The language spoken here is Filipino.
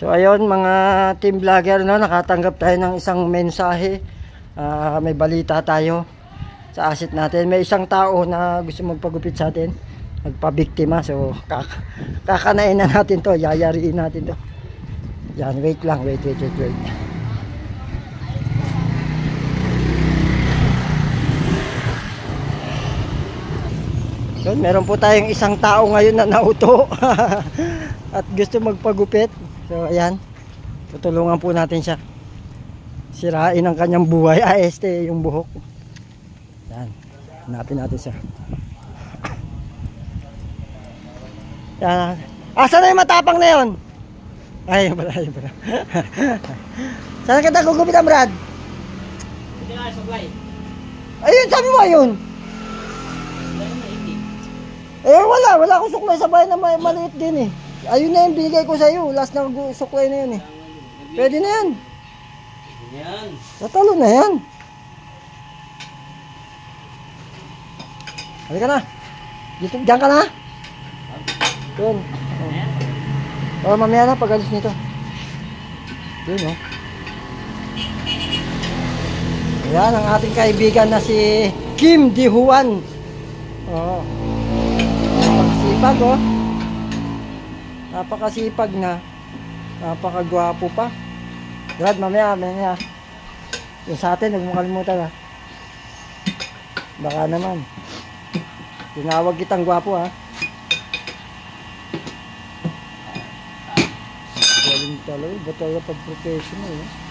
So ayun mga team vlogger, no, nakatanggap tayo ng isang mensahe. May balita tayo sa asset natin. May isang tao na gusto magpagupit sa atin, magpabiktima. So kakanain na natin to, yayariin natin to. Yan, wait lang, wait. So, meron po tayong isang tao ngayon na nauto at gusto magpagupit. So ayan, tutulungan po natin siya. Sirain ang kanyang buhay. Yung buhok. Yan, hanapin natin siya. Yan. Saan na yung matapang na yun? Ayun pala. Saan ka gugupitan, Brad? Hindi na supply. Ayun, sabi mo ayun. Wala akong suklay sa bahay na maliit din eh. Ayun na yung binigay ko sa iyo. Last na suklay na yun eh. Pwede na yan. Natalo na yan. Halika na. Diyan ka na. Yun. Mamaya na pag-alis nito. Yun, oh. Ayan ang ating kaibigan na si Kim Di Juan. Oo. Napakasipag, oh. Napakasipag na. Napakagwapo pa. Brad, mamaya. Yung sa atin, huwag mo kalimutan, ha. Baka naman. Tinawag kitang gwapo, ha. Galing talaga. Ba't talaga pag-professional, eh.